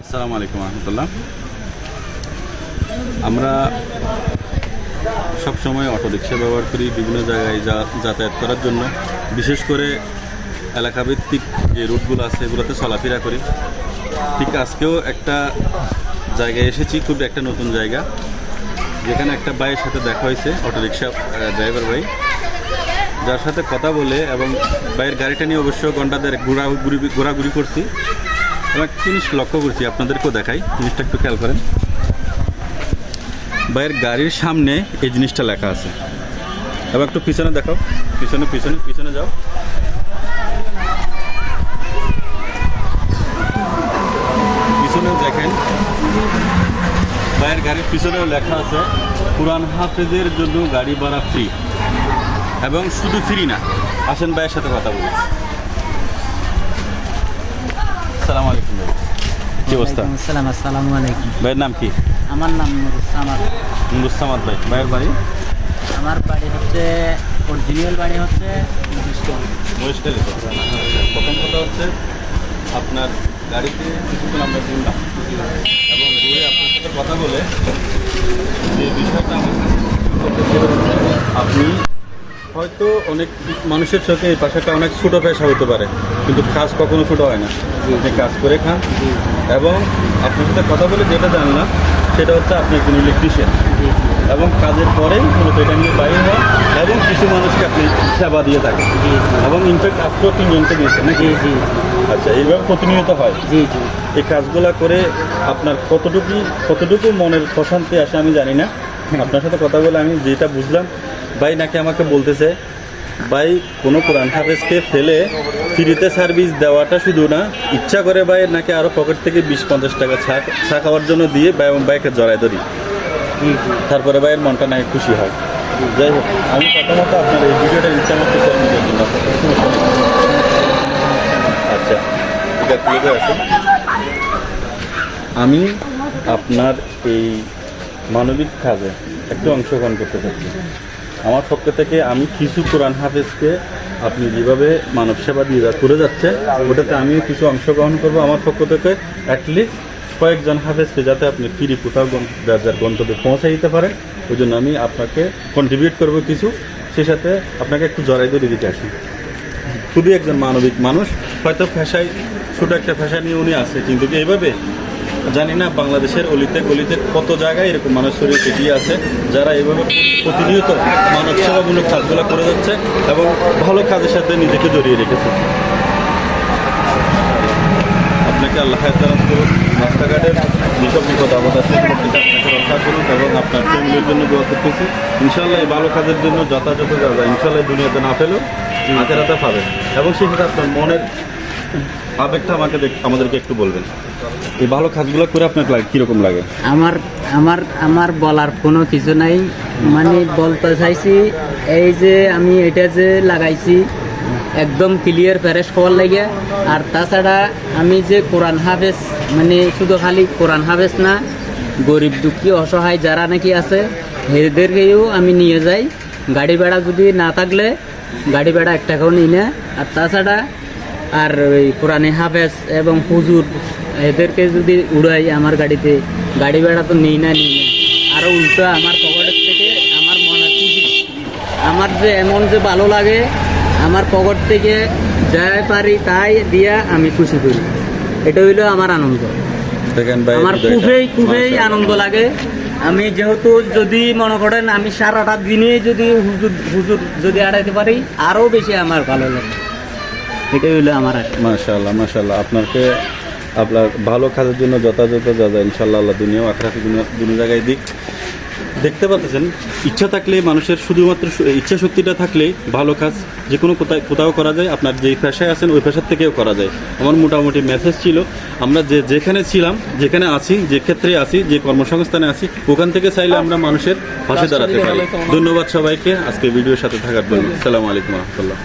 আসসালামু আলাইকুম রহমতুল্লাহ। আমরা সবসময় অটোরিক্সা ব্যবহার করি বিভিন্ন জায়গায় যাতায়াত করার জন্য, বিশেষ করে এলাকাভিত্তিক যে রুটগুলো আছে এগুলোতে চলাফেরা করি। ঠিক আজকেও একটা জায়গায় এসেছি, খুব একটা নতুন জায়গা, যেখানে একটা ভাইয়ের সাথে দেখা হয়েছে, অটোরিক্সা ড্রাইভার ভাই, যার সাথে কথা বলে এবং ভাইয়ের গাড়িটা নিয়ে অবশ্য ঘন্টাদের ঘোরাঘুরি করছি এবং একটা জিনিস লক্ষ্য করছি, আপনাদেরকেও দেখাই, জিনিসটা একটু খেয়াল করেন। ভাইয়ের গাড়ির সামনে এই জিনিসটা লেখা আছে, এবং একটু পিছনে দেখাও, পিছনে পিছনে পিছনে যাও। পিছনে দেখেন ভাইয়ের গাড়ির পিছনেও লেখা আছে কোরআন হাফেজের জন্য গাড়ি ভাড়া ফ্রি। এবং শুধু ফ্রি না, আসেন ভাইয়ের সাথে কথা বলি। আসসালামু আলাইকুম ভাই, কি অবস্থা? আসসালামু আলাইকুম। ভাইয়ের নাম কি? আমার নাম নুরুসামাদ। নুরুসামাদ ভাই, ভাইয়ের বাড়ি? আমার বাড়ি হচ্ছে, অরিজিনাল বাড়ি হচ্ছে মহেশখালী। প্রথম কথা হচ্ছে আপনার গাড়িতে কিছুক্ষণ আমরা ঘুরলাম এবং ঘুরে আপনার সাথে কথা বলে যে বিষয়টা আমার আপনি হয়তো অনেক মানুষের চোখে এই পেশাটা অনেক ছোটো পেশা হতে পারে, কিন্তু কাজ কখনো ছোটো হয় না। আপনি কাজ করে খান এবং আপনার সাথে কথা বলে যেটা জানলাম সেটা হচ্ছে আপনি একজন ইলেকট্রিশিয়ান এবং কাজের পরেই মূলত এটা নিয়ে বাইরে হয় এবং কিছু মানুষকে আপনি সেবা দিয়ে থাকেন এবং ইনফ্যাক্ট আজকেও 3 জনকে দিয়েছেন নাকি? আচ্ছা, এইভাবে প্রতিনিয়ত হয়। এই কাজগুলো করে আপনার কতটুকু মনের প্রশান্তি আসে আমি জানি না। আপনার সাথে কথা বলে আমি যেটা বুঝলাম, ভাই নাকি আমাকে বলতেছে ভাই কোনো কোরআন হাফেজকে ফেলে ফ্রিতে সার্ভিস দেওয়াটা শুধু না, ইচ্ছা করে ভাই নাকি আরও পকেট থেকে 20-50 টাকা চা খাওয়ার জন্য দিয়ে ভাই এবং বাইকে জড়াই ধরি, তারপরে ভাইয়ের মনটা নাকি খুশি হয়। যাই হোক, আমি প্রথমত আপনার এই ভিডিওটা ইচ্ছা মতো করার জন্য আচ্ছা এটা ক্লিয়ার আছে। আমি আপনার এই মানবিক কাজে একটু অংশগ্রহণ করতে চাচ্ছি। আমার পক্ষ থেকে আমি কিছু কোরআন হাফেজকে আপনি যেভাবে মানব সেবা দিয়ে করে যাচ্ছে, ওটাতে আমিও কিছু অংশগ্রহণ করবো আমার পক্ষ থেকে। অ্যাটলিস্ট কয়েকজন হাফেজকে যাতে আপনি ফ্রি কোথাও যার গন্তব্যে পৌঁছে দিতে পারেন, ওই জন্য আমি আপনাকে কন্ট্রিবিউট করবো কিছু। সেই সাথে আপনাকে একটু জড়াই ধরে দিতে আসি। খুবই একজন মানবিক মানুষ, হয়তো পেশায় ছোটো একটা পেশা নিয়ে উনি আছে, কিন্তু এইভাবে জানি না বাংলাদেশের অলিতে গলিতে কত জায়গায় এরকম মানুষ ছড়িয়ে ছিটিয়ে আছে যারা এইভাবে প্রতিনিয়ত মানব সেবামূলক কাজগুলো করে যাচ্ছে এবং ভালো কাজের সাথে নিজেকে জড়িয়ে রেখেছে। আপনাকে আল্লাহ হায়াত করুন, রাস্তাঘাটের যেসব বিপদ আপদ আছে আপনাকে রক্ষা করুন এবং আপনার ফ্যামিলির জন্য দোয়া করতেছি। ইনশাল্লাহ এই ভালো কাজের জন্য যথাযথ যা যায় ইনশাল্লাহ দুনিয়াতে না পেলেও আখেরাতে পাবেন। এবং সেই সাথে আপনার মনের আবেগটা আমাদেরকে একটু বলবেন, এই ভালো কাজগুলো করে আপনার কীরকম লাগে? আমার বলার কোনো কিছু নাই, মানে বলতে চাইছি এই যে আমি এটা যে লাগাইছি একদম ক্লিয়ার ফ্রেশ খবর লাগে। আর তাছাড়া আমি যে কোরআন হাফেজ, মানে শুধু খালি কোরআন হাফেজ না, গরিব দুঃখী অসহায় যারা নাকি আছে এদেরকেও আমি নিয়ে যাই। গাড়ি ভাড়া যদি না থাকলে গাড়ি ভাড়া 1 টাকাও নিই না। আর তাছাড়া আর ওই কোরআনে হাফেজ এবং হুজুর এদেরকে যদি উড়াই আমার গাড়িতে, গাড়ি ভাড়া তো নিই না, আরও উল্টো আমার পকেটের থেকে আমার মনে খুশি, আমার যে এমন যে ভালো লাগে, আমার পকেট থেকে যাই পারি তাই দিয়া আমি খুশি করি। এটা হইলো আমার আনন্দ। আমার খুবই আনন্দ লাগে। আমি যেহেতু যদি মনে করেন আমি সারাটা দিনে যদি হুজুর যদি আড়াইতে পারি আরও বেশি আমার ভালো লাগে। এটাই হইলো আমার। মাশাআল্লাহ মাশাআল্লাহ, আপনার ভালো কাজের জন্য যথাযথ যা যায় ইনশাআল্লাহ আল্লাহ দুনিয়াও আখিরাতে দুনো জায়গায় দিক। দেখতে পাচ্ছেন, ইচ্ছা থাকলে মানুষের শুধুমাত্র ইচ্ছা শক্তিটা থাকলেই ভালো কাজ যে কোনো কোথাও করা যায়। আপনার যেই পেশায় আছেন ওই পেশার থেকেও করা যায়। আমার মোটামুটি মেসেজ ছিল, আমরা যেখানে ছিলাম, যেখানে আছি, যে ক্ষেত্রে আছি, যে কর্মসংস্থানে আছি, ওখান থেকে চাইলে আমরা মানুষের পাশে দাঁড়াতে পারি। ধন্যবাদ সবাইকে আজকে ভিডিওর সাথে থাকার জন্য। আসসালামু আলাইকুম রহমতুল্লাহ।